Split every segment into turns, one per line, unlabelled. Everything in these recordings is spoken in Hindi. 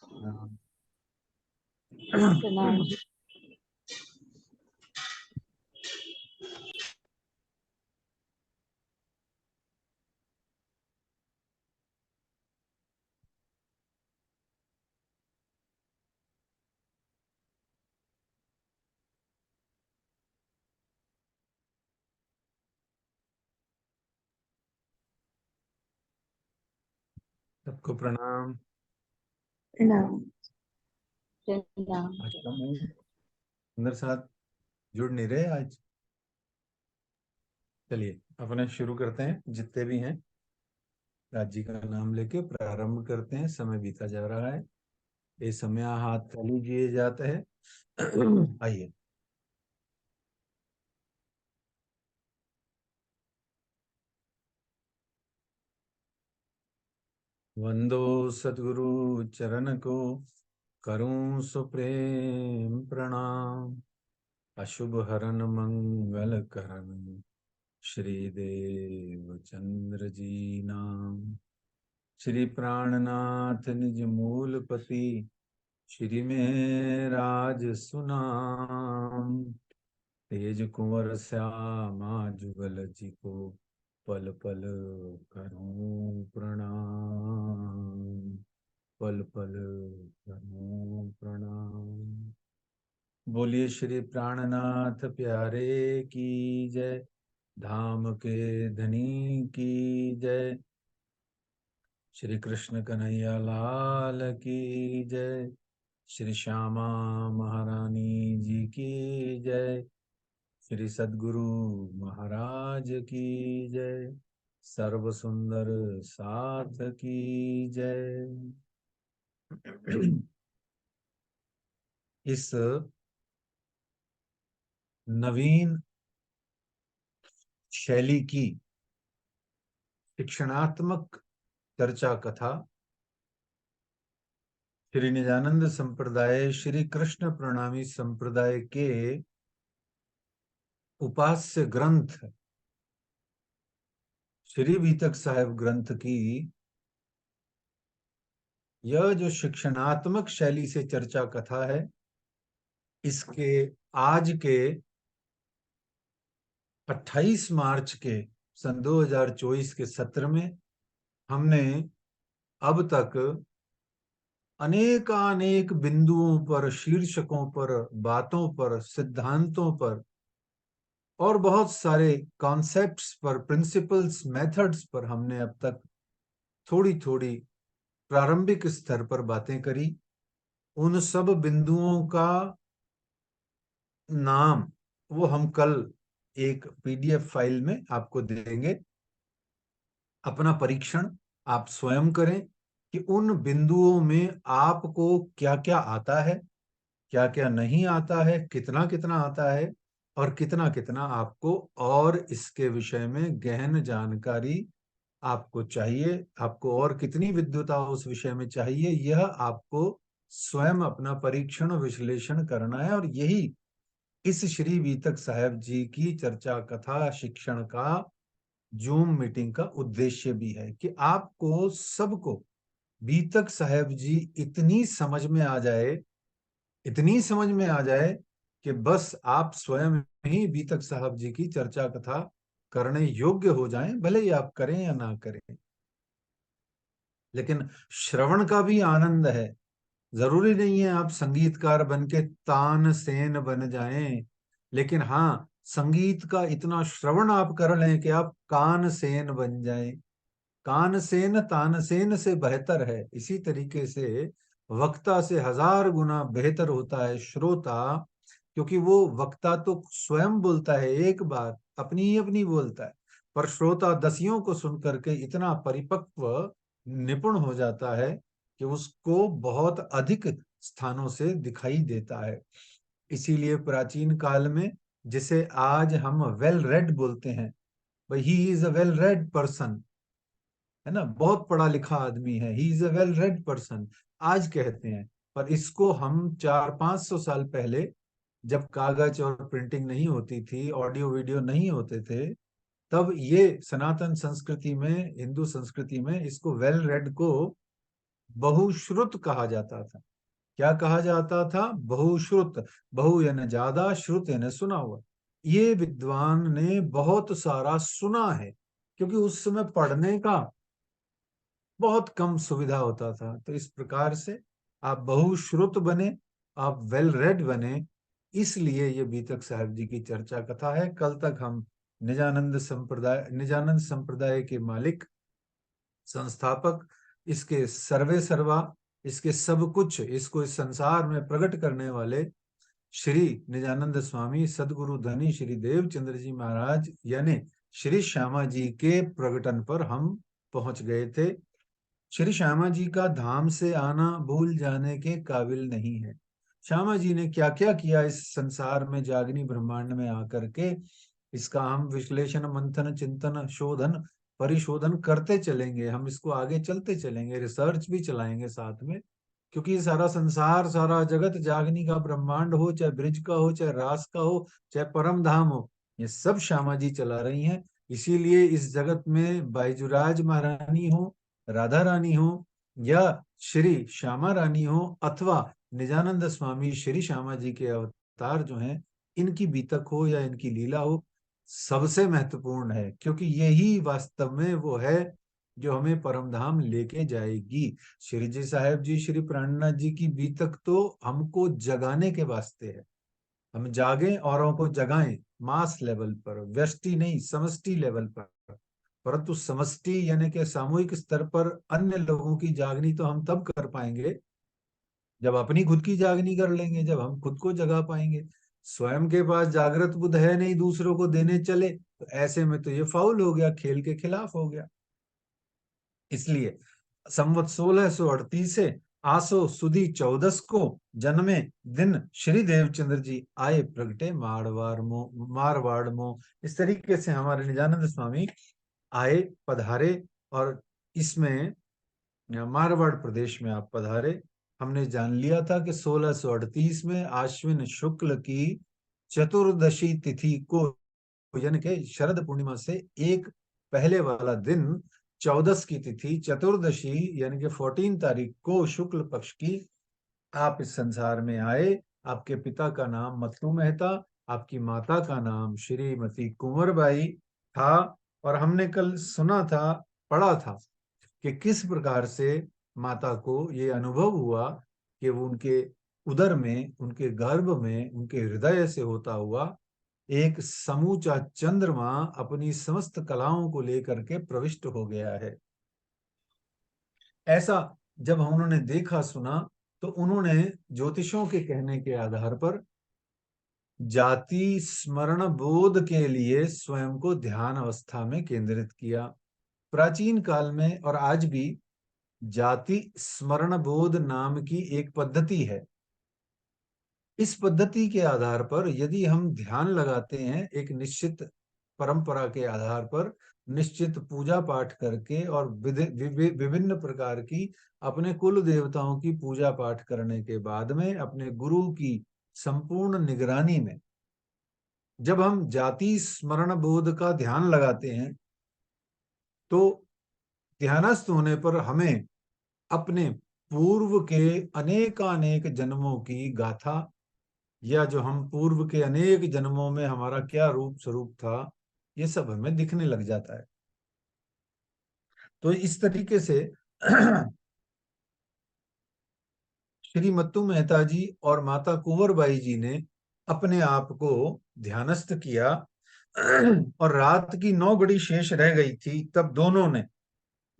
प्रणाम।
प्रणाम।
सबको प्रणाम।
प्रणाम। प्रणाम।
आज का मूड अंदर साथ जुड़ नहीं रहे आज। चलिए अपने शुरू करते हैं, जितने भी हैं राज्य का नाम लेके प्रारंभ करते हैं। समय बीता जा रहा है, ये समय हाथ खाली किए जाते हैं। आइए। वंदो सद्गुरु चरण को, करूं सुप्रेम प्रणाम। अशुभ हरन मंगल करन, श्री देव चंद्र जी नाम। श्री प्राणनाथ निज मूलपति, श्री में राज सुनाम। तेज कुंवर श्यामा जुगल जी को, पल पल करूं प्रणाम। पल पल करूं प्रणाम। बोलिए श्री प्राणनाथ प्यारे की जय, धाम के धनी की जय। श्री कृष्ण कन्हैया लाल की जय। श्री श्यामा महारानी जी की जय। श्री सद्गुरु महाराज की जय। सर्व सुंदर साथ की जय। इस नवीन शैली की शिक्षणात्मक चर्चा कथा श्री निजानंद संप्रदाय, श्री कृष्ण प्रणामी संप्रदाय के उपास्य ग्रंथ श्री बीतक साहिब ग्रंथ की यह जो शिक्षणात्मक शैली से चर्चा कथा है, इसके आज के 28 मार्च के सन 2024 के सत्र में हमने अब तक अनेक बिंदुओं पर, शीर्षकों पर, बातों पर, सिद्धांतों पर और बहुत सारे कॉन्सेप्ट्स पर, प्रिंसिपल्स, मेथड्स पर हमने अब तक थोड़ी थोड़ी प्रारंभिक स्तर पर बातें करी। उन सब बिंदुओं का नाम वो हम कल एक पीडीएफ फाइल में आपको देंगे। अपना परीक्षण आप स्वयं करें कि उन बिंदुओं में आपको क्या क्या आता है, क्या क्या नहीं आता है, कितना कितना आता है और कितना कितना आपको और इसके विषय में गहन जानकारी आपको चाहिए, आपको और कितनी विद्वता उस विषय में चाहिए, यह आपको स्वयं अपना परीक्षण विश्लेषण करना है। और यही इस श्री बीतक साहब जी की चर्चा कथा शिक्षण का जूम मीटिंग का उद्देश्य भी है कि आपको सबको बीतक साहब जी इतनी समझ में आ जाए, इतनी समझ में आ जाए कि बस आप स्वयं ही बीतक साहब जी की चर्चा कथा करने योग्य हो जाएं, भले ही आप करें या ना करें। लेकिन श्रवण का भी आनंद है। जरूरी नहीं है आप संगीतकार बन के तानसेन बन जाएं, लेकिन हाँ, संगीत का इतना श्रवण आप कर लें कि आप कानसेन बन जाएं। कानसेन तानसेन से बेहतर है। इसी तरीके से वक्ता से 1000 गुना बेहतर होता है श्रोता, क्योंकि वो वक्ता तो स्वयं बोलता है, एक बार अपनी ही अपनी बोलता है, पर श्रोता दसियों को सुनकर के इतना परिपक्व निपुण हो जाता है कि उसको बहुत अधिक स्थानों से दिखाई देता है। इसीलिए प्राचीन काल में जिसे आज हम वेल रेड बोलते हैं, भाई he is a well read person, है ना, बहुत पढ़ा लिखा आदमी है, he is a well read person, आज कहते हैं। पर इसको हम 400-500 साल पहले, जब कागज और प्रिंटिंग नहीं होती थी, ऑडियो वीडियो नहीं होते थे, तब ये सनातन संस्कृति में, हिंदू संस्कृति में इसको वेल रेड को बहुश्रुत कहा जाता था। क्या कहा जाता था? बहुश्रुत। बहु यानी ज्यादा, श्रुत यानी सुना हुआ। ये विद्वान ने बहुत सारा सुना है, क्योंकि उस समय पढ़ने का बहुत कम सुविधा होता था। तो इस प्रकार से आप बहुश्रुत बने, आप वेल रेड बने। इसलिए ये बीतक साहब जी की चर्चा कथा है। कल तक हम निजानंद संप्रदाय के मालिक, संस्थापक, इसके सर्वे सर्वा, इसके सब कुछ, इसको इस संसार में प्रकट करने वाले श्री निजानंद स्वामी सदगुरु धनी श्री देवचंद्र जी महाराज यानी श्री श्यामा जी के प्रकटन पर हम पहुंच गए थे। श्री श्यामा जी का धाम से आना भूल जाने के काबिल नहीं है। श्यामा जी ने क्या क्या किया इस संसार में, जागनी ब्रह्मांड में आकर के, इसका हम विश्लेषण, मंथन, चिंतन, शोधन, परिशोधन करते चलेंगे। हम इसको आगे चलते चलेंगे, रिसर्च भी चलाएंगे साथ में। क्योंकि ये सारा संसार, सारा जगत, जागनी का ब्रह्मांड हो, चाहे ब्रिज का हो, चाहे रास का हो, चाहे परम धाम हो, ये सब श्यामा जी चला रही हैं। इसीलिए इस जगत में बाईजुराज महारानी हो, राधा रानी हो, या श्री श्यामा रानी हो, अथवा निजानंद स्वामी श्री श्यामा जी के अवतार जो हैं, इनकी बीतक हो या इनकी लीला हो, सबसे महत्वपूर्ण है। क्योंकि यही वास्तव में वो है जो हमें परम धाम लेके जाएगी। श्री जी साहेब जी, श्री प्राणनाथ जी की बीतक तो हमको जगाने के वास्ते है। हम जागें, औरों को जगाएं, मास लेवल पर, व्यष्टि नहीं, समष्टि लेवल पर। परंतु समष्टि यानी कि सामूहिक स्तर पर अन्य लोगों की जागनी तो हम तब कर पाएंगे जब अपनी खुद की जागनी कर लेंगे, जब हम खुद को जगा पाएंगे। स्वयं के पास जागृत बुद्ध है नहीं, दूसरों को देने चले, तो ऐसे में तो ये फाउल हो गया, खेल के खिलाफ हो गया। इसलिए संवत 1638 से आसो सुदी 14 को जन्मे दिन श्री देवचंद्र जी आए प्रगटे मारवाड़ मो। इस तरीके से हमारे निजानंद स्वामी आए, पधारे, और इसमें मारवाड़ प्रदेश में आप पधारे। हमने जान लिया था कि 1638 में आश्विन शुक्ल की चतुर्दशी तिथि को, यानी कि शरद पूर्णिमा से एक पहले वाला दिन, 14 की तिथि, चतुर्दशी यानी कि 14 तारीख को शुक्ल पक्ष की, आप इस संसार में आए। आपके पिता का नाम मत्तू मेहता, आपकी माता का नाम श्रीमती कुंवरबाई था। और हमने कल सुना था, पढ़ा था, कि किस प्रकार से माता को ये अनुभव हुआ कि वो उनके उदर में, उनके गर्भ में, उनके हृदय से होता हुआ एक समूचा चंद्रमा अपनी समस्त कलाओं को लेकर के प्रविष्ट हो गया है। ऐसा जब उन्होंने देखा, सुना, तो उन्होंने ज्योतिषों के कहने के आधार पर जाति स्मरण बोध के लिए स्वयं को ध्यान अवस्था में केंद्रित किया। प्राचीन काल में और आज भी जाति स्मरण बोध नाम की एक पद्धति है। इस पद्धति के आधार पर यदि हम ध्यान लगाते हैं, एक निश्चित परंपरा के आधार पर, निश्चित पूजा पाठ करके, और विभिन्न प्रकार की अपने कुल देवताओं की पूजा पाठ करने के बाद में, अपने गुरु की संपूर्ण निगरानी में, जब हम जाति स्मरण बोध का ध्यान लगाते हैं, तो ध्यानस्थ होने पर हमें अपने पूर्व के अनेकानेक जन्मों की गाथा, या जो हम पूर्व के अनेक जन्मों में हमारा क्या रूप स्वरूप था, ये सब हमें दिखने लग जाता है। तो इस तरीके से श्री मत्तू मेहता जी और माता कुंवरबाई जी ने अपने आप को ध्यानस्थ किया। और रात की 9 घड़ी शेष रह गई थी, तब दोनों ने,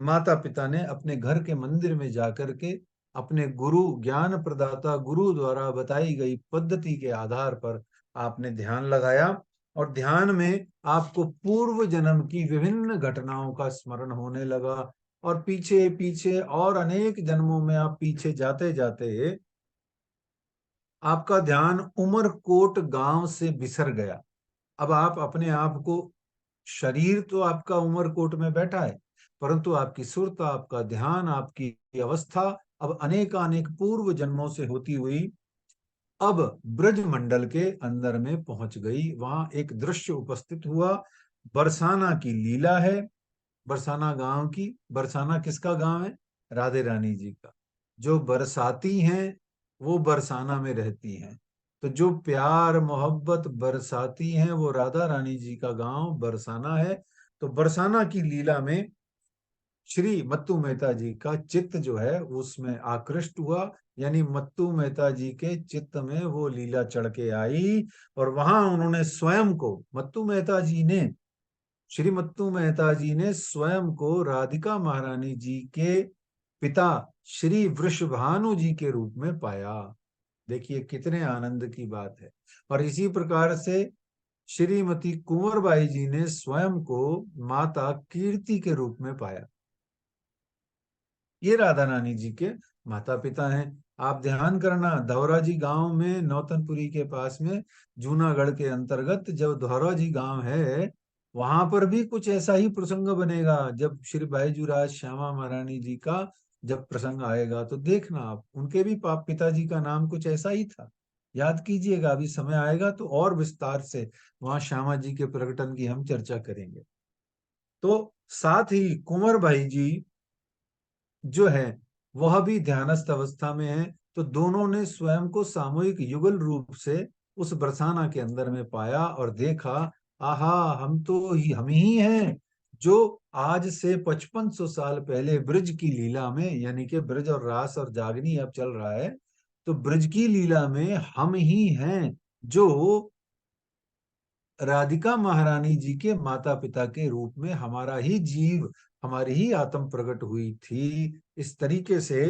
माता पिता ने, अपने घर के मंदिर में जाकर के अपने गुरु, ज्ञान प्रदाता गुरु द्वारा बताई गई पद्धति के आधार पर आपने ध्यान लगाया। और ध्यान में आपको पूर्व जन्म की विभिन्न घटनाओं का स्मरण होने लगा। और पीछे पीछे और अनेक जन्मों में आप पीछे जाते जाते आपका ध्यान उमरकोट गांव से बिसर गया। अब आप अपने आप को, शरीर तो आपका उमरकोट में बैठा है, परंतु आपकी सुरता, आपका ध्यान, आपकी अवस्था अब अनेकानेक पूर्व जन्मों से होती हुई अब ब्रज मंडल के अंदर में पहुंच गई। वहां एक दृश्य उपस्थित हुआ, बरसाना की लीला है, बरसाना गांव की। बरसाना किसका गांव है? राधे रानी जी का। जो बरसाती हैं वो बरसाना में रहती हैं। तो जो प्यार मोहब्बत बरसाती हैं वो राधा रानी जी का गांव बरसाना है। तो बरसाना की लीला में श्री मत्तू मेहता जी का चित्त जो है उसमें आकृष्ट हुआ, यानी मत्तू मेहता जी के चित्त में वो लीला चढ़ के आई। और वहां उन्होंने स्वयं को, मत्तू मेहता जी ने, श्री मत्तू मेहता जी ने स्वयं को राधिका महारानी जी के पिता श्री वृषभानु जी के रूप में पाया। देखिए कितने आनंद की बात है। और इसी प्रकार से श्रीमती कुंवरबाई जी ने स्वयं को माता कीर्ति के रूप में पाया। ये राधा रानी जी के माता पिता हैं। आप ध्यान करना, धौरा जी गांव में नौतनपुरी के पास में, जूनागढ़ के अंतर्गत जब धौरा जी गांव है, वहां पर भी कुछ ऐसा ही प्रसंग बनेगा। जब श्री भाईजूराज श्यामा महारानी जी का जब प्रसंग आएगा तो देखना आप, उनके भी पिताजी का नाम कुछ ऐसा ही था। याद कीजिएगा, अभी समय आएगा तो और विस्तार से वहां श्यामा जी के प्रकटन की हम चर्चा करेंगे। तो साथ ही कुंवर भाई जी जो है वह भी ध्यानस्थ अवस्था में है। तो दोनों ने स्वयं को सामूहिक युगल रूप से उस बरसाना के अंदर में पाया और देखा, आहा, हम ही हैं जो आज से 5500 साल पहले ब्रज की लीला में, यानी कि ब्रज और रास और जागनी अब चल रहा है, तो ब्रज की लीला में हम ही हैं जो राधिका महारानी जी के माता पिता के रूप में हमारा ही जीव, हमारी ही आत्म प्रकट हुई थी। इस तरीके से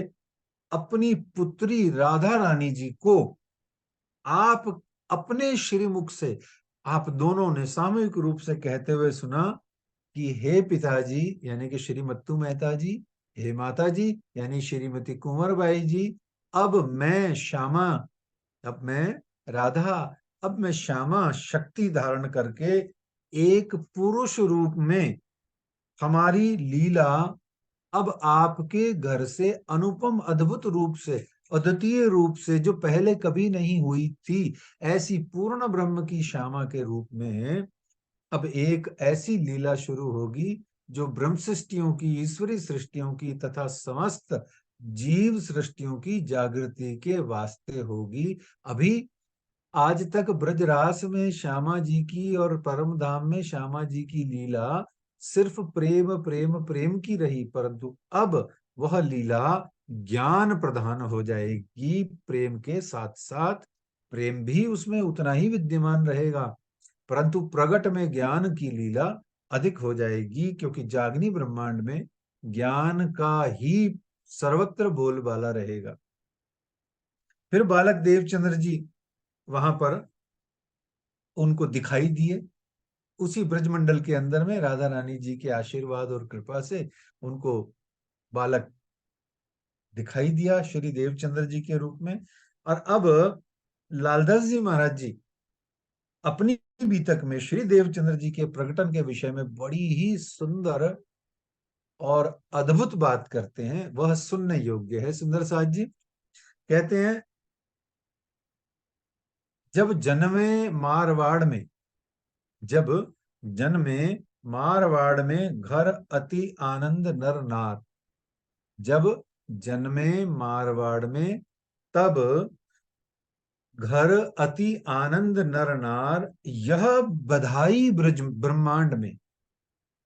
अपनी पुत्री राधा रानी जी को आप अपने श्रीमुख से, आप दोनों ने सामूहिक रूप से कहते हुए सुना कि हे पिताजी यानी कि श्री मत्तू मेहता जी, हे माता जी यानी श्रीमती कुंवरबाई जी, अब मैं श्यामा, अब मैं राधा, अब मैं श्यामा शक्ति धारण करके एक पुरुष रूप में हमारी लीला अब आपके घर से अनुपम अद्भुत रूप से, अद्वितीय रूप से, जो पहले कभी नहीं हुई थी, ऐसी पूर्ण ब्रह्म की श्यामा के रूप में अब एक ऐसी लीला शुरू होगी जो ब्रह्म सृष्टियों की, ईश्वरी सृष्टियों की तथा समस्त जीव सृष्टियों की जागृति के वास्ते होगी। अभी आज तक ब्रजरास में श्यामा जी की और परम धाम में श्यामा जी की लीला सिर्फ प्रेम प्रेम प्रेम की रही, परंतु अब वह लीला ज्ञान प्रधान हो जाएगी। प्रेम के साथ साथ प्रेम भी उसमें उतना ही विद्यमान रहेगा, परंतु प्रगट में ज्ञान की लीला अधिक हो जाएगी, क्योंकि जागनी ब्रह्मांड में ज्ञान का ही सर्वत्र बोलबाला रहेगा। फिर बालक देवचंद्र जी वहां पर उनको दिखाई दिए, उसी ब्रजमंडल के अंदर में राधा रानी जी के आशीर्वाद और कृपा से उनको बालक दिखाई दिया श्री देवचंद्र जी के रूप में। और अब लालदास जी महाराज जी अपनी बीतक में श्री देवचंद्र जी के प्रकटन के विषय में बड़ी ही सुंदर और अद्भुत बात करते हैं, वह सुनने योग्य है। सुंदर साथ जी कहते हैं, जब जन्मे मारवाड़ में, जब जन्मे मारवाड़ में घर अति आनंद नर नार, जब जन्मे मारवाड़ में तब घर अति आनंद नर नार, यह बधाई ब्रज ब्रह्मांड में,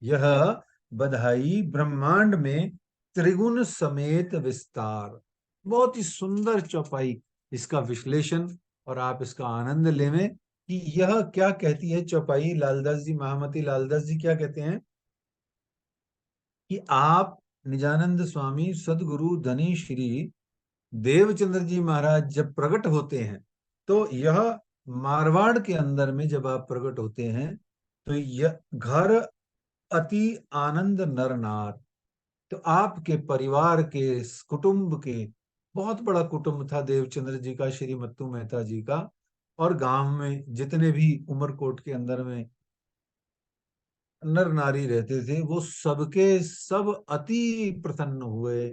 यह बधाई ब्रह्मांड में त्रिगुण समेत विस्तार। बहुत ही सुंदर चौपाई, इसका विश्लेषण और आप इसका आनंद लेवें कि यह क्या कहती है चौपाई। लालदास जी, महामती लालदास जी क्या कहते हैं कि आप निजानंद स्वामी सदगुरु धनी श्री देवचंद्र जी महाराज जब प्रकट होते हैं, तो यह मारवाड़ के अंदर में जब आप प्रकट होते हैं, तो यह घर अति आनंद नर नार, तो आपके परिवार के, कुटुंब के, बहुत बड़ा कुटुंब था देवचंद्र जी का, श्री मत्तू मेहता जी का, और गांव में जितने भी उमरकोट के अंदर में नर नारी रहते थे वो सबके सब अति प्रसन्न हुए,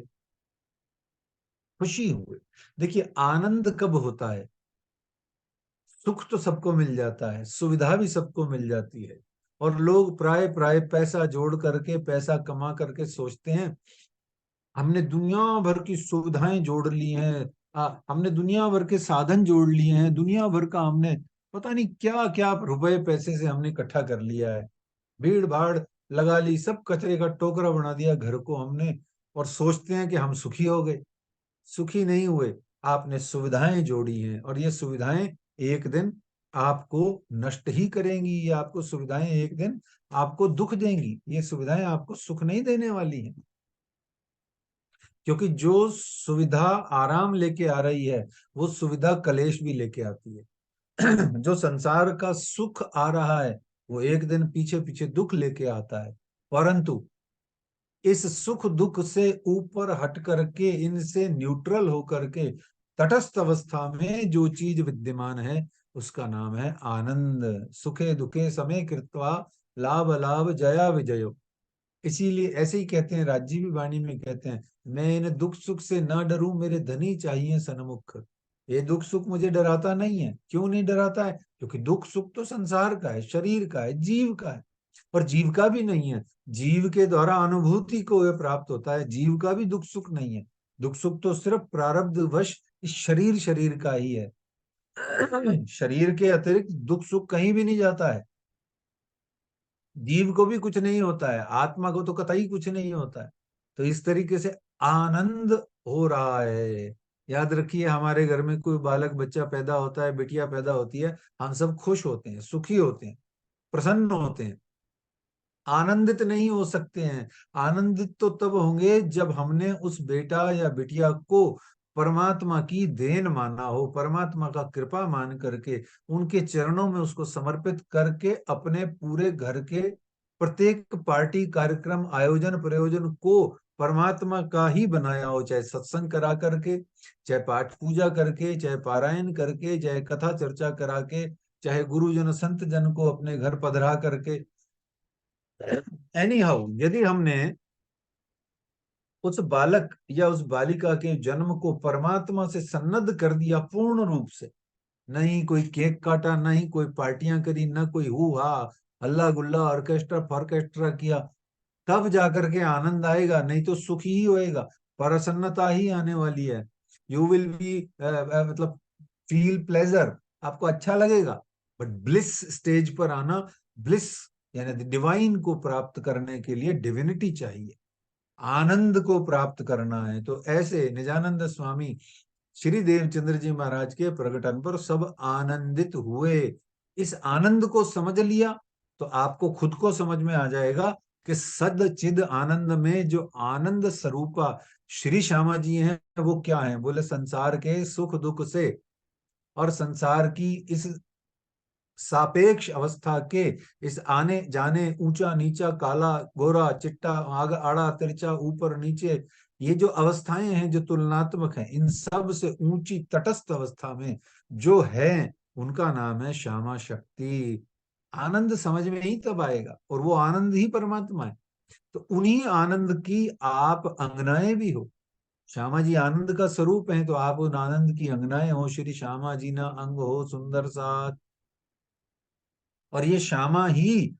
खुशी हुए। देखिए आनंद कब होता है, सुख तो सबको मिल जाता है, सुविधा भी सबको मिल जाती है, और लोग प्राय प्राय पैसा जोड़ करके, पैसा कमा करके सोचते हैं हमने दुनिया भर की सुविधाएं जोड़ ली हैं, हमने दुनिया भर के साधन जोड़ लिए हैं, दुनिया भर का हमने पता नहीं क्या क्या रुपए पैसे से हमने इकट्ठा कर लिया है, भीड़ भाड़ लगा ली, सब कचरे का टोकरा बना दिया घर को हमने, और सोचते हैं कि हम सुखी हो गए। सुखी नहीं हुए। आपने सुविधाएं जोड़ी हैं, और ये सुविधाएं एक दिन आपको नष्ट ही करेंगी, ये आपको सुविधाएं एक दिन आपको दुख देंगी, ये सुविधाएं आपको सुख नहीं देने वाली हैं। क्योंकि जो सुविधा आराम लेके आ रही है, वो सुविधा कलेश भी लेके आती है। जो संसार का सुख आ रहा है, वो एक दिन पीछे पीछे दुख लेके आता है। परंतु इस सुख दुख से ऊपर हट करके, इनसे न्यूट्रल होकर के तटस्थ अवस्था में जो चीज विद्यमान है, उसका नाम है आनंद। सुखे दुखे समे कृत्वा लाभ लाभ जया विजयो। इसीलिए ऐसे ही कहते हैं, राज्य भी वाणी में कहते हैं, मैं इन दुख सुख से ना डरूं, मेरे धनी चाहिए सन्मुख। ये दुख सुख मुझे डराता नहीं है। क्यों नहीं डराता है? क्योंकि दुख सुख तो संसार का है, शरीर का है, जीव का है। और जीव का भी नहीं है, जीव के द्वारा अनुभूति को यह प्राप्त होता है, जीव का भी दुख सुख नहीं है। दुख सुख तो सिर्फ प्रारब्ध वश इस शरीर का ही है। शरीर के अतिरिक्त दुख सुख कहीं भी नहीं जाता है। जीव को भी कुछ नहीं होता है, आत्मा को तो कतई कुछ नहीं होता है। तो इस तरीके से आनंद हो रहा है। याद रखिए, हमारे घर में कोई बालक बच्चा पैदा होता है, बिटिया पैदा होती है, हम सब खुश होते हैं, सुखी होते हैं, प्रसन्न होते हैं। आनंदित नहीं हो सकते हैं। आनंदित तो तब होंगे जब हमने उस बेटा या बिटिया को परमात्मा की देन माना हो, परमात्मा का कृपा मान करके उनके चरणों में उसको समर्पित करके अपने पूरे घर के प्रत्येक पार्टी कार्यक्रम आयोजन प्रयोजन को परमात्मा का ही बनाया हो, चाहे सत्संग करा करके, चाहे पाठ पूजा करके, चाहे पारायण करके, चाहे कथा चर्चा करा के, चाहे गुरुजन संत जन को अपने घर पधरा करके। एनी हाउ, यदि हमने उस बालक या उस बालिका के जन्म को परमात्मा से सन्नद्ध कर दिया पूर्ण रूप से, नहीं कोई केक काटा, नहीं कोई पार्टियां करी, ना कोई हु हा हल्ला गुल्ला ऑर्केस्ट्रा फॉर्केस्ट्रा किया, तब जाकर के आनंद आएगा। नहीं तो सुख ही होएगा, प्रसन्नता ही आने वाली है। यू विल बी मतलब फील प्लेजर, आपको अच्छा लगेगा। बट ब्लिस स्टेज पर आना, ब्लिस यानी डिवाइन को प्राप्त करने के लिए डिविनिटी चाहिए, आनंद को प्राप्त करना है। तो ऐसे निजानंद स्वामी श्री देवचंद्र जी महाराज के प्रकटन पर सब आनंदित हुए। इस आनंद को समझ लिया तो आपको खुद को समझ में आ जाएगा कि सद चिद आनंद में जो आनंद स्वरूपा श्री श्यामा जी हैं, वो क्या है? बोले संसार के सुख दुख से और संसार की इस सापेक्ष अवस्था के, इस आने जाने, ऊंचा नीचा, काला गोरा, चिट्टा, आग आड़ा तिरछा, ऊपर नीचे, ये जो अवस्थाएं हैं जो तुलनात्मक हैं, इन सब से ऊंची तटस्थ अवस्था में जो है, उनका नाम है श्यामा शक्ति। आनंद समझ में ही तब आएगा, और वो आनंद ही परमात्मा है। तो उन्हीं आनंद की आप अंगनाएं भी हो। श्यामा जी आनंद का स्वरूप है, तो आप उन आनंद की अंगनाएं हो। श्री श्यामा जी ना अंग हो सुंदर सा। और ये श्यामा ही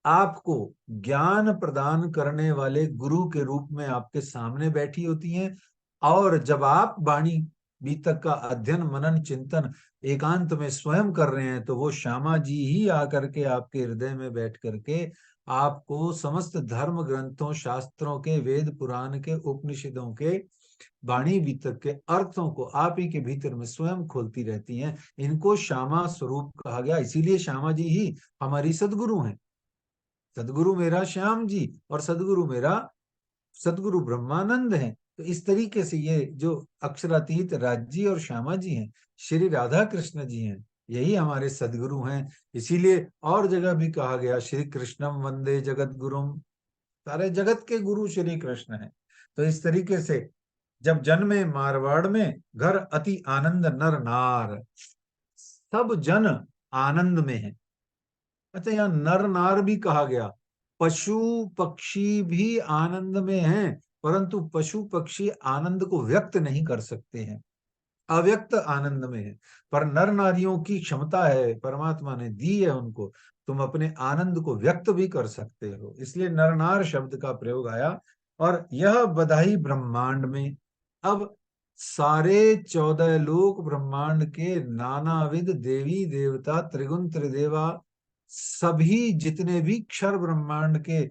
आपको ज्ञान प्रदान करने वाले गुरु के रूप में आपके सामने बैठी होती हैं। और जब आप वाणी बीतक का अध्ययन मनन चिंतन एकांत में स्वयं कर रहे हैं, तो वो श्यामा जी ही आकर के आपके हृदय में बैठ करके आपको समस्त धर्म ग्रंथों, शास्त्रों के, वेद पुराण के, उपनिषदों के वाणी बीतक के अर्थों को आप ही के भीतर में स्वयं खोलती रहती हैं। इनको श्यामा स्वरूप कहा गया, इसीलिए श्यामा जी ही हमारी सदगुरु हैं। सदगुरु मेरा श्याम जी, और सदगुरु मेरा सदगुरु ब्रह्मानंद है। तो इस तरीके से ये जो अक्षरातीत राज और श्यामा जी हैं, श्री राधा कृष्ण जी हैं, यही हमारे सदगुरु हैं। इसीलिए और जगह भी कहा गया, श्री कृष्णम वंदे जगत गुरुम, सारे जगत के गुरु श्री कृष्ण हैं। तो इस तरीके से जब जन्मे मारवाड़ में घर अति आनंद नर नार, सब जन आनंद में है। अच्छा, यहाँ नर नार भी कहा गया, पशु पक्षी भी आनंद में हैं, परंतु पशु पक्षी आनंद को व्यक्त नहीं कर सकते हैं, अव्यक्त आनंद में है। पर नर नारियों की क्षमता है, परमात्मा ने दी है उनको, तुम अपने आनंद को व्यक्त भी कर सकते हो। इसलिए नर नार शब्द का प्रयोग आया। और यह बधाई ब्रह्मांड में। अब सारे 14 लोक ब्रह्मांड के नानाविध देवी देवता त्रिगुण त्रिदेवा, सभी जितने भी क्षर ब्रह्मांड के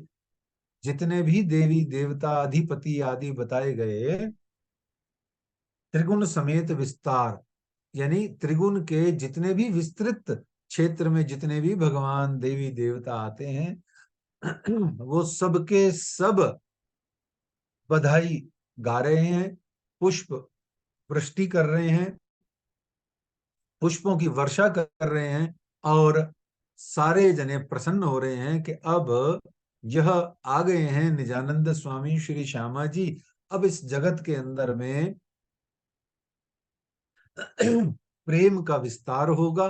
जितने भी देवी देवता अधिपति आदि बताए गए, त्रिगुण समेत विस्तार, यानी त्रिगुण के जितने भी विस्तृत क्षेत्र में जितने भी भगवान देवी देवता आते हैं वो सबके सब बधाई गा रहे हैं, पुष्प वृष्टि कर रहे हैं, पुष्पों की वर्षा कर रहे हैं, और सारे जने प्रसन्न हो रहे हैं कि अब यह आ गए हैं निजानंद स्वामी श्री श्यामा जी। अब इस जगत के अंदर में प्रेम का विस्तार होगा,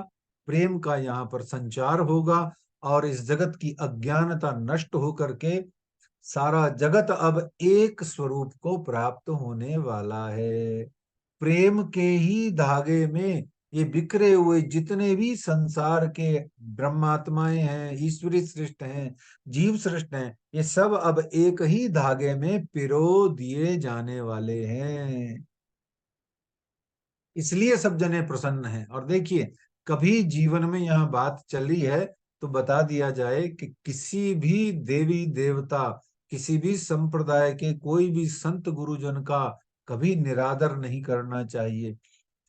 प्रेम का यहाँ पर संचार होगा, और इस जगत की अज्ञानता नष्ट होकर के सारा जगत अब एक स्वरूप को प्राप्त होने वाला है। प्रेम के ही धागे में ये बिखरे हुए जितने भी संसार के ब्रह्मात्माएं हैं, ईश्वरी सृष्ट हैं, जीव सृष्ट हैं, ये सब अब एक ही धागे में पिरो दिए जाने वाले हैं। इसलिए सब जने प्रसन्न हैं। और देखिए, कभी जीवन में यहाँ बात चली है तो बता दिया जाए कि किसी भी देवी देवता, किसी भी संप्रदाय के कोई भी संत गुरुजन का कभी निरादर नहीं करना चाहिए,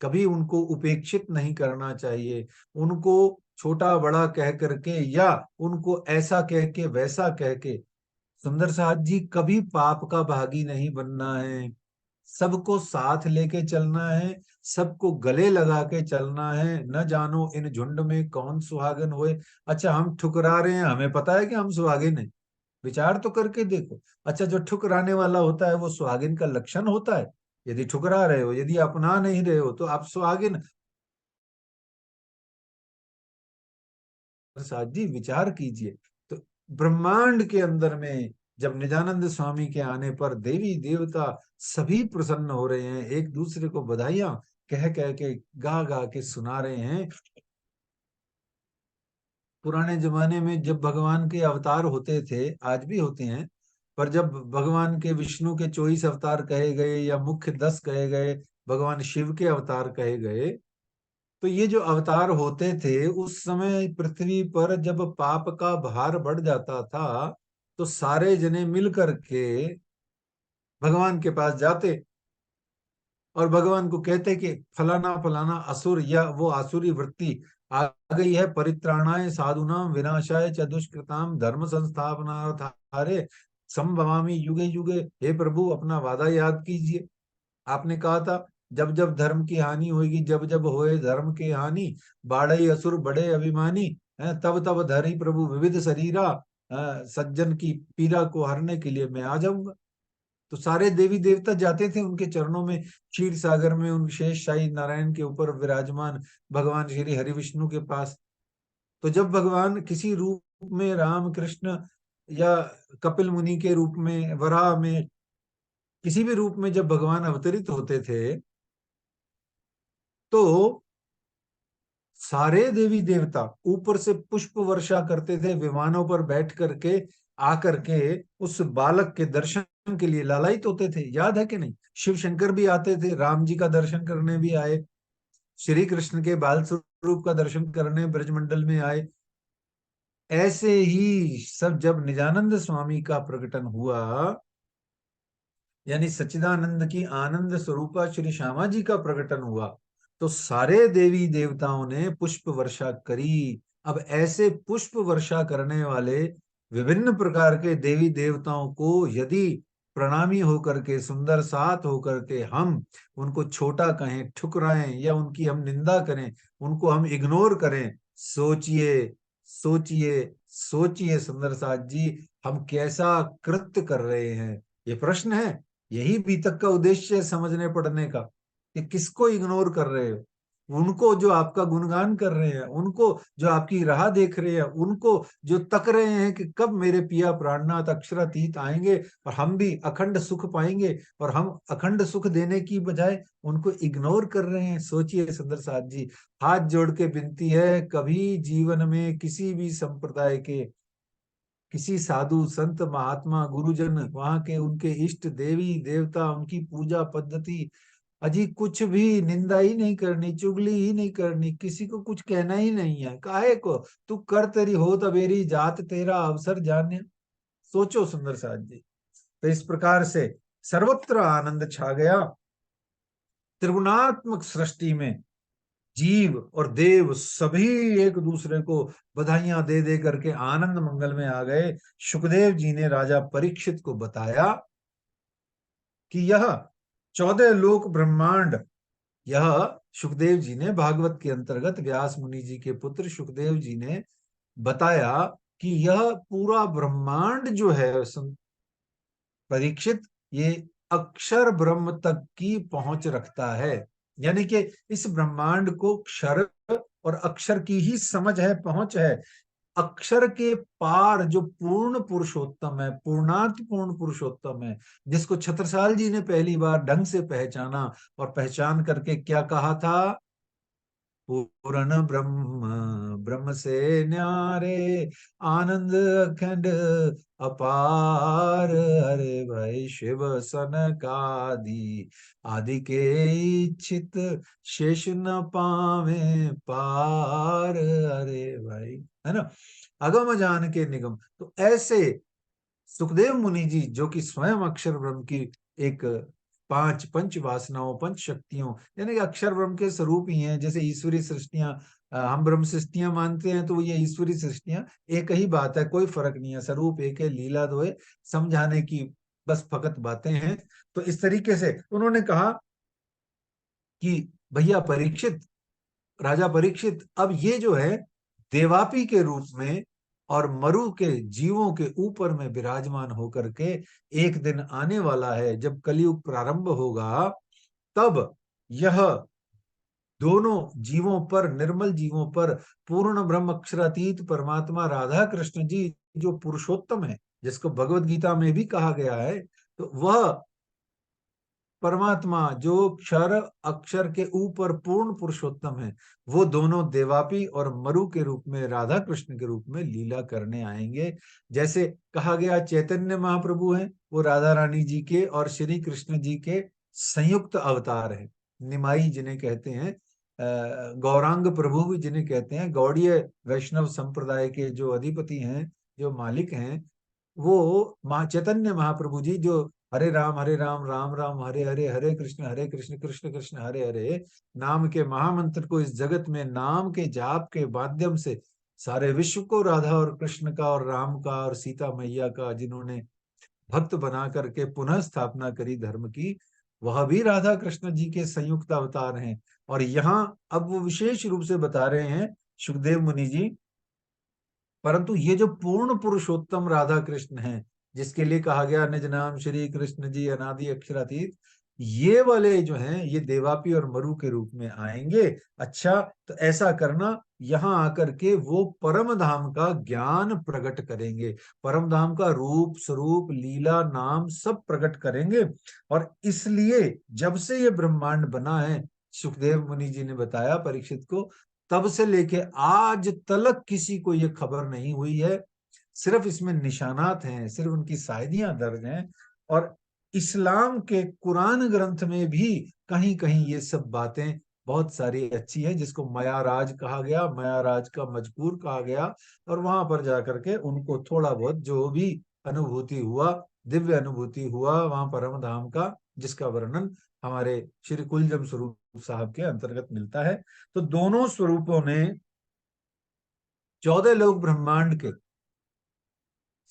कभी उनको उपेक्षित नहीं करना चाहिए, उनको छोटा बड़ा कह करके या उनको ऐसा कह के वैसा कह के सुंदर साहब जी कभी पाप का भागी नहीं बनना है। सबको साथ लेके चलना है, सबको गले लगा के चलना है। न जानो इन झुंड में कौन सुहागन होए। अच्छा, हम ठुकरा रहे हैं, हमें पता है कि हम सुहागिन हैं, विचार तो करके देखो। अच्छा, जो ठुकराने वाला होता है वो सुहागिन का लक्षण होता है? यदि ठुकरा रहे हो, यदि अपना नहीं रहे हो तो आप सुहागिन। प्रसाद जी विचार कीजिए। तो ब्रह्मांड के अंदर में जब निजानंद स्वामी के आने पर देवी देवता सभी प्रसन्न हो रहे हैं, एक दूसरे को बधाइयां कह कह के गा गा के सुना रहे हैं। पुराने जमाने में जब भगवान के अवतार होते थे, आज भी होते हैं, पर जब भगवान के विष्णु के 24 अवतार कहे गए या मुख्य 10 कहे गए, भगवान शिव के अवतार कहे गए, तो ये जो अवतार होते थे उस समय पृथ्वी पर जब पाप का भार बढ़ जाता था तो सारे जने मिल करके भगवान के पास जाते और भगवान को कहते कि फलाना फलाना असुर या वो आसुरी वृत्ति आ गई है, परित्राणाय साधुनाम विनाशाय च दुष्कृताम धर्म संस्थापनार्थाय संभवामि युगे युगे। हे प्रभु, अपना वादा याद कीजिए। आपने कहा था जब जब धर्म की हानि होगी, जब जब होए धर्म की हानि, बाढ़ई असुर बड़े अभिमानी, तब तब धरी प्रभु विविध शरीरा, सज्जन की पीड़ा को हरने के लिए मैं आ जाऊंगा। तो सारे देवी देवता जाते थे उनके चरणों में, क्षीर सागर में उन शेष शाही नारायण के ऊपर विराजमान भगवान श्री हरि विष्णु के पास। तो जब भगवान किसी रूप में, राम कृष्ण या कपिल मुनि के रूप में, वराह में, किसी भी रूप में जब भगवान अवतरित होते थे तो सारे देवी देवता ऊपर से पुष्प वर्षा करते थे, विमानों पर बैठ करके आकर के उस बालक के दर्शन के लिए लालायित होते थे। याद है कि नहीं? शिव शंकर भी आते थे, राम जी का दर्शन करने भी आए, श्री कृष्ण के बाल स्वरूप का दर्शन करने ब्रजमंडल में आए। ऐसे ही सब जब निजानंद स्वामी का प्रकटन हुआ, यानी सच्चिदानंद की आनंद स्वरूपा श्री श्यामा जी का प्रकटन हुआ, तो सारे देवी देवताओं ने पुष्प वर्षा करी। अब ऐसे पुष्प वर्षा करने वाले विभिन्न प्रकार के देवी देवताओं को यदि प्रणामी होकर के, सुंदर साथ होकर के हम उनको छोटा कहें, ठुकराएं या उनकी हम निंदा करें, उनको हम इग्नोर करें, सोचिए सोचिए सोचिए सुंदर साथ जी, हम कैसा कृत्य कर रहे हैं। ये प्रश्न है। यही बीतक का उद्देश्य है समझने पढ़ने का, कि किसको इग्नोर कर रहे हो। उनको जो आपका गुणगान कर रहे हैं, उनको जो आपकी राह देख रहे हैं, उनको जो तक रहे हैं कि कब मेरे पिया प्राणनाथ अक्षरातीत आएंगे और हम भी अखंड सुख पाएंगे, और हम अखंड सुख देने की बजाय उनको इग्नोर कर रहे हैं। सोचिए सुंदर साथ जी, हाथ जोड़ के विनती है, कभी जीवन में किसी भी संप्रदाय के किसी साधु संत महात्मा गुरुजन, वहां के उनके इष्ट देवी देवता, उनकी पूजा पद्धति, अजी कुछ भी निंदा ही नहीं करनी, चुगली ही नहीं करनी, किसी को कुछ कहना ही नहीं है। काहे को तू कर, तेरी हो तबेरी जात, तेरा अवसर जाने। सोचो सुंदर साथ जी। तो इस प्रकार से सर्वत्र आनंद छा गया। त्रिगुणात्मक सृष्टि में जीव और देव सभी एक दूसरे को बधाइयां दे दे करके आनंद मंगल में आ गए। सुखदेव जी ने राजा परीक्षित को बताया कि यह 14 लोक ब्रह्मांड, यह सुखदेव जी ने भागवत के अंतर्गत व्यास मुनि जी के पुत्र सुखदेव जी ने बताया कि यह पूरा ब्रह्मांड जो है परीक्षित, ये अक्षर ब्रह्म तक की पहुंच रखता है। यानी कि इस ब्रह्मांड को क्षर और अक्षर की ही समझ है, पहुंच है। अक्षर के पार जो पूर्ण पुरुषोत्तम है, पूर्णात पूर्ण पुरुषोत्तम है, जिसको छत्रसाल जी ने पहली बार ढंग से पहचाना और पहचान करके क्या कहा था, पूर्ण ब्रह्म, ब्रह्म से न्यारे, आनंद अखंड अपार, अरे भाई शिव सनकादि, आदि के इच्छित शेष न पावे पार, अरे भाई, है ना। अगम जान के निगम। तो ऐसे सुखदेव मुनि जी, जो कि स्वयं अक्षर ब्रह्म की एक पांच पंच वासनाओं, पंच शक्तियों, यानी कि अक्षर ब्रह्म के स्वरूप ही हैं। जैसे ईश्वरी सृष्टियां, हम ब्रह्म सृष्टियां मानते हैं, तो ये ईश्वरी सृष्टियां एक ही बात है, कोई फर्क नहीं है, स्वरूप एक है, लीला दो है, समझाने की बस फकत बातें हैं। तो इस तरीके से उन्होंने कहा कि भैया परीक्षित, राजा परीक्षित, अब ये जो है देवापी के रूप में और मरु के जीवों के ऊपर में विराजमान होकर के एक दिन आने वाला है, जब कलयुग प्रारंभ होगा, तब यह दोनों जीवों पर, निर्मल जीवों पर, पूर्ण ब्रह्म अक्षरातीत परमात्मा राधा कृष्ण जी, जो पुरुषोत्तम है, जिसको भगवत गीता में भी कहा गया है, तो वह परमात्मा जो क्षर अक्षर के ऊपर पूर्ण पुरुषोत्तम है, वो दोनों देवापी और मरु के रूप में, राधा कृष्ण के रूप में लीला करने आएंगे। जैसे कहा गया चैतन्य महाप्रभु हैं, वो राधा रानी जी के और श्री कृष्ण जी के संयुक्त अवतार हैं। निमाई जिन्हें कहते हैं, गौरांग प्रभु भी जिन्हें कहते हैं, गौड़ीय वैष्णव संप्रदाय के जो अधिपति हैं, जो मालिक हैं, वो चैतन्य महाप्रभु जी, जो हरे राम राम राम हरे हरे, हरे कृष्ण कृष्ण कृष्ण हरे हरे नाम के महामंत्र को इस जगत में नाम के जाप के माध्यम से सारे विश्व को राधा और कृष्ण का और राम का और सीता मैया का जिन्होंने भक्त बना करके पुनः स्थापना करी धर्म की, वह भी राधा कृष्ण जी के संयुक्त अवतार हैं। और यहाँ अब वो विशेष रूप से बता रहे हैं सुखदेव मुनि जी, परंतु ये जो पूर्ण पुरुषोत्तम राधा कृष्ण हैं, जिसके लिए कहा गया निज नाम श्री कृष्ण जी अनादि अक्षरातीत, ये वाले जो हैं ये देवापी और मरु के रूप में आएंगे। अच्छा, तो ऐसा करना, यहाँ आकर के वो परम धाम का ज्ञान प्रकट करेंगे, परम धाम का रूप स्वरूप लीला नाम सब प्रकट करेंगे। और इसलिए जब से ये ब्रह्मांड बना है, सुखदेव मुनि जी ने बताया परीक्षित को, तब से लेके आज तलक किसी को ये खबर नहीं हुई है। सिर्फ इसमें निशानात हैं, सिर्फ उनकी शायदियां दर्ज हैं। और इस्लाम के कुरान ग्रंथ में भी कहीं कहीं ये सब बातें बहुत सारी अच्छी है, जिसको मयाराज कहा गया, मयाराज का मजकूर कहा गया। और वहां पर जाकर के उनको थोड़ा बहुत जो भी अनुभूति हुआ, दिव्य अनुभूति हुआ वहां परम धाम का, जिसका वर्णन हमारे श्री कुलजम स्वरूप साहब के अंतर्गत मिलता है। तो दोनों स्वरूपों ने 14 लोक ब्रह्मांड के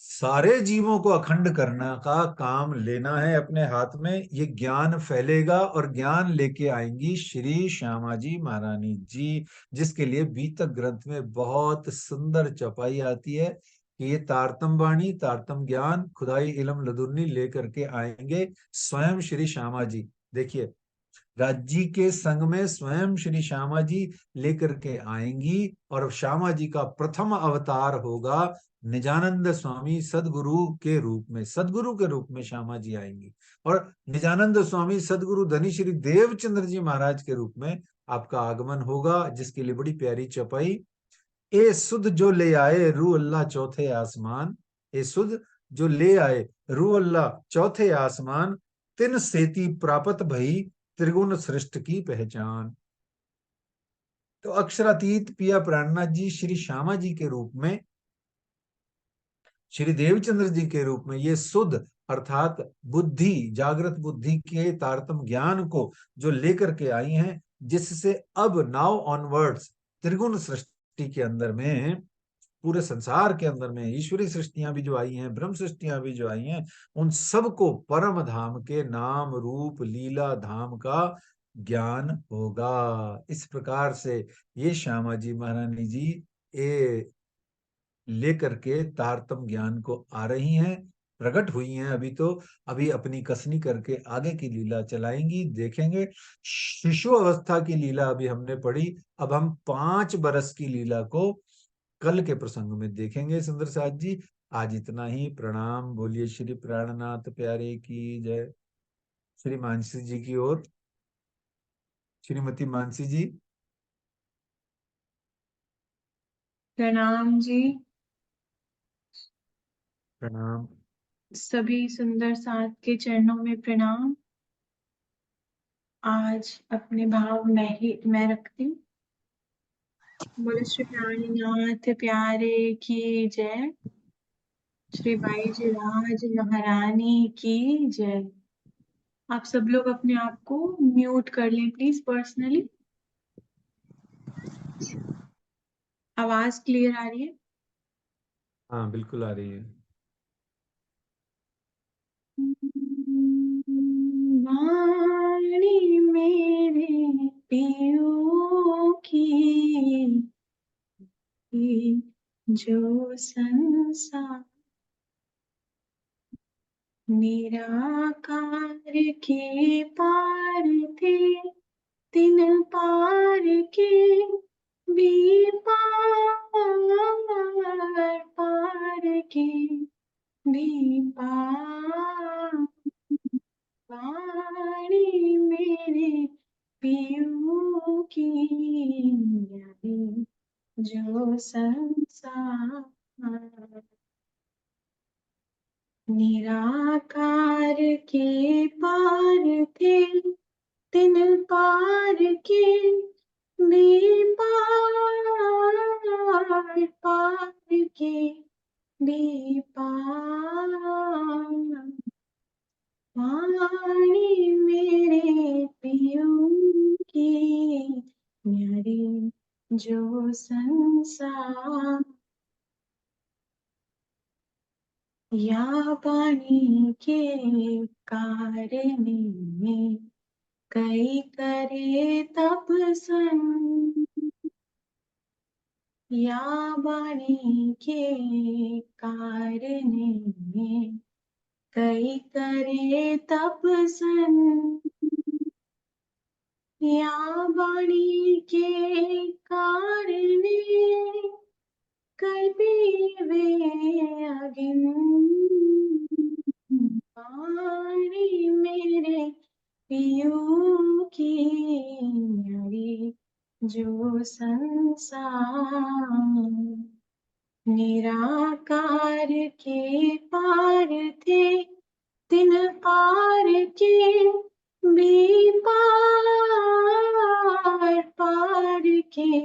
सारे जीवों को अखंड करना का काम लेना है अपने हाथ में। ये ज्ञान फैलेगा और ज्ञान लेके आएंगी श्री श्यामा जी महारानी जी, जिसके लिए बीतक ग्रंथ में बहुत सुंदर चौपाई आती है कि ये तारतम वाणी तारतम ज्ञान खुदाई इलम लदुन्नी लेकर के आएंगे स्वयं श्री श्यामा जी। देखिए, राज्य के संग में स्वयं श्री श्यामा जी लेकर के आएंगी, और श्यामा जी का प्रथम अवतार होगा निजानंद स्वामी सदगुरु के रूप में, सदगुरु के रूप में श्यामा जी आएंगी। और निजानंद स्वामी सदगुरु धनी श्री देवचंद्र जी महाराज के रूप में आपका आगमन होगा, जिसके लिए बड़ी प्यारी चौपाई, ए सुध जो ले आए रू अल्लाह चौथे आसमान, हे सुध जो ले आए रू अल्लाह चौथे आसमान, तिन सेती प्रापत भई त्रिगुण सृष्टि की पहचान। तो अक्षरातीत पिया प्राणनाथ जी श्री श्यामा जी के रूप में, श्री देवचंद्र जी के रूप में ये सुध अर्थात बुद्धि, जागृत बुद्धि के तारतम ज्ञान को जो लेकर के आई हैं, जिससे अब नाउ ऑनवर्ड्स त्रिगुण सृष्टि के अंदर में, पूरे संसार के अंदर में ईश्वरी सृष्टियां भी जो आई हैं, ब्रह्म सृष्टियां भी जो आई हैं, उन सबको परम धाम के नाम रूप लीला धाम का ज्ञान होगा। इस प्रकार से ये श्यामा जी महारानी जी ये लेकर के तारतम ज्ञान को आ रही हैं, प्रकट हुई हैं। अभी तो अभी अपनी कसनी करके आगे की लीला चलाएंगी, देखेंगे। शिशु अवस्था की लीला अभी हमने पढ़ी, अब हम 5 बरस की लीला को कल के प्रसंग में देखेंगे। सुंदर साथ जी, आज इतना ही। प्रणाम। बोलिए श्री प्राणनाथ प्यारे की जय। श्री मानसी जी की ओर, श्रीमती मानसी जी।
प्रणाम जी।
प्रणाम।
सभी सुंदर साथ के चरणों में प्रणाम। आज अपने भाव मैं रखती हूँ। बोले श्री प्राणनाथ प्यारे की जय। श्री बाईजी राज महारानी की जय। आप सब लोग अपने आप को म्यूट कर लें प्लीज पर्सनली। आवाज क्लियर आ रही है?
हाँ बिल्कुल आ रही है।
वाणी मेरे पियो की जो संसार निराकार के पार थे, तिन पार के भी पार, पार के भी पार। वाणी मेरे पियो की यारी जो संसार निराकार के पार थे, तिन पार के भी पार, पार के भी पार। वाणी मेरे पियो की न्यारी जो संसार। या वाणी के कारणे कई करे तप सन। या वाणी के कारणे कई करे तप सन। या वाणी के कारणे कई पीवे अगिन। वाणी मेरे पियो की न्यारी जो संसार निराकार के पार थे, तिन पार के भी पार, पार के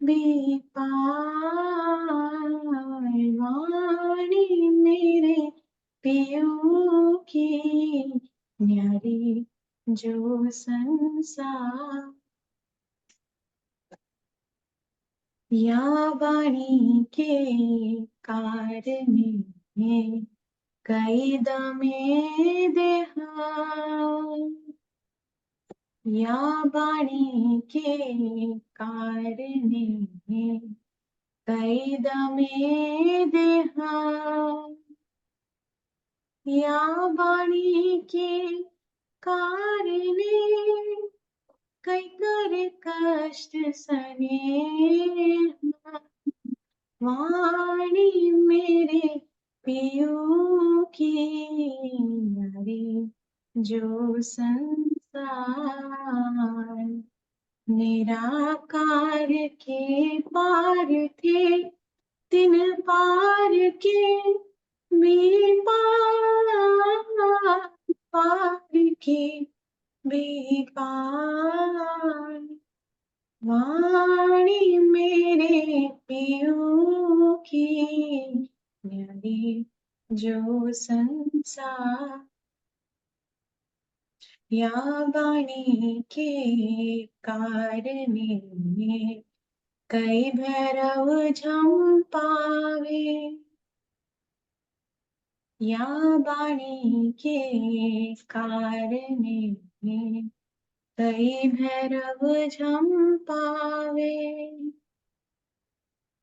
भी पार। वाणी मेरे पियो की न्यारी जो संसार। या वाणी के कारणे कई दमे देहा। या वाणी के कारणे कई दमे देहा। या वाणी के कारणे कई करे कष्ट सने। वाणी मेरे पियो की न्यारी जो संसार निराकार के पार थे, तिन पार के पार के बेपार, वाणी मेरे पियो की, न्यारी जो संसार, या वाणी के कारणे, कई भैरव झम पावे, या वाणी के कारणे, कई भैरव झम पावे,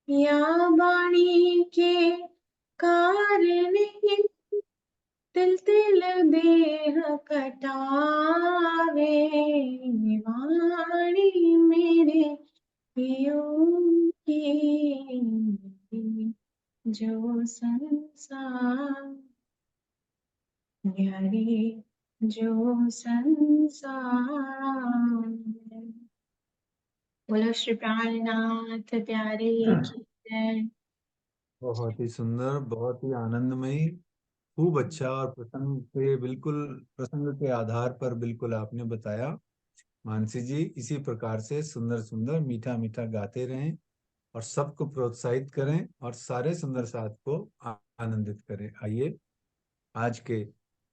या वाणी के कारणे, तिल तिल देह कटावे, वाणी मेरे पियो की, जो संसार, न्यारी जो संसार। बोलो श्री प्राणनाथ प्यारे की जय।
बहुत ही सुंदर, बहुत ही आनंदमयी, खूब अच्छा। और प्रसंग पे बिल्कुल, प्रसंग के आधार पर बिल्कुल आपने बताया। मानसी जी इसी प्रकार से सुंदर सुंदर मीठा मीठा गाते रहें और सबको प्रोत्साहित करें और सारे सुंदर साथ को आनंदित करें। आइए आज के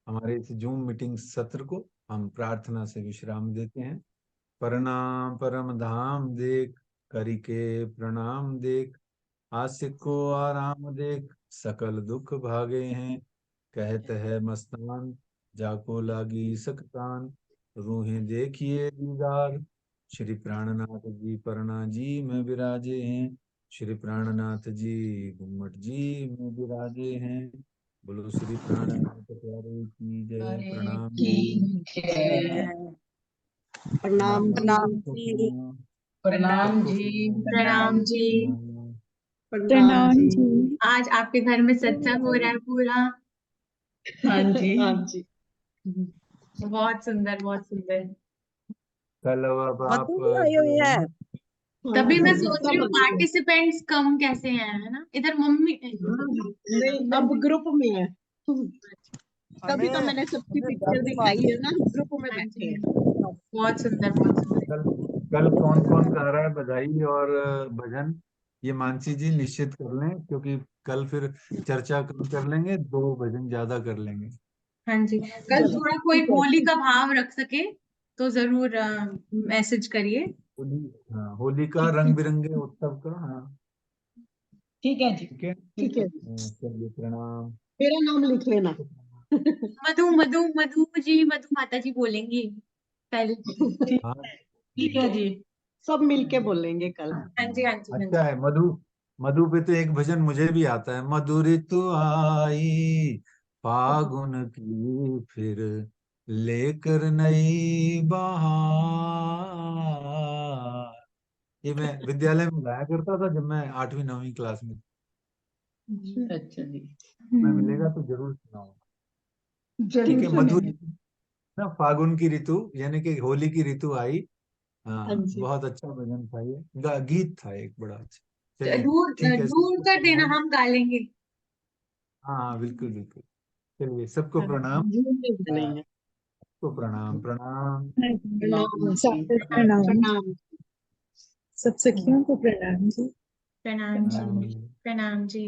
हमारे इस जूम मीटिंग सत्र को हम प्रार्थना से विश्राम देते हैं। प्रणाम परम धाम देख, करी के प्रणाम देख, आशिक को आराम देख, सकल दुख भागे हैं, कहत है मस्तान, जाको लागी सकतान, रूहें देखिए दीदार, श्री प्राणनाथ जी परना जी में विराजे हैं, श्री प्राणनाथ जी गुम्मट जी में विराजे हैं। बोलो श्री प्राणनाथ प्यारे की जय। प्रणाम
की
जी।
जय।
प्रणाम जी।
प्रणाम
सबको
जी।
प्रणाम।
प्रणाम जी।
प्रणाम।
प्रणाम जी।
आज आपके घर में सत्संग हो रहा है पूरा। हाँ जी।
हाँ जी।
बहुत सुंदर, बहुत सुंदर।
कल अब आप
मधु भी आई हुई है।
तभी मैं
हाँ,
सोच रही हूँ
सब
पार्टिसिपेंट्स कम कैसे हैं, है ना। इधर मम्मी
नहीं, अब ग्रुप में है। तभी तो मैंने सबकी पिक्चर दिखाई है ना, ग्रुप में
हाँ
बैठे
जी,
हैं।
बहुत सुंदर, बहुत सुंदर।
कल कल कौन कौन गा रहा है बधाई और भजन, ये मानसी जी निश्चित कर लें, क्योंकि कल फिर चर्चा कम कर लेंगे, दो भजन ज्यादा कर लेंगे।
हाँ जी, कल
चलो
थोड़ा कोई
ठीक है।
होली का भाव रख सके तो जरूर मैसेज करिए।
होली, हाँ, होली का रंग बिरंगे उत्सव का, हाँ
ठीक है जी।
ठीक है।
ठीक है,
चलिए प्रणाम।
मेरा नाम लिख लेना।
मधु मधु मधु जी, मधु माता जी बोलेंगी पहले।
हाँ
ठीक है जी, सब मिलके बोलेंगे कल।
हाँ जी, हाँ जी, हाँ
अच्छा
जी।
है। मधु, मधु पे तो एक भजन मुझे भी आता है, मधुर तू आई फागुन की फिर लेकर नई बहार। ये मैं विद्यालय में गाया करता था जब मैं 8वीं 9वीं क्लास में।
अच्छा जी।
मैं मिलेगा तो जरूर सुनाऊंगा। ठीक
जरूर
है। मधुर
सुनेंगे।
ना, फागुन की ऋतु यानी कि होली की ऋतु आई।
हाँ
हाँ,
जी।
बहुत अच्छा भजन था ये, गीत था एक बड़ा अच्छा। चलिए
ढूंढ
ठीक है,
ढूंढ
सबको
कर देना,
प्रणाम।
हम गा लेंगे।
हाँ हाँ, बिल्कुल बिल्कुल। चलिए सबको
हाँ,
प्रणाम।
जूम में
हाँ,
बोलेंगे।
सबको प्रणाम प्रणाम।
प्रणाम जी।
सबको प्रणाम।
प्रणाम।
सब सखियों को प्रणाम जी।
प्रणाम जी।
प्रणाम।
प्रणाम जी।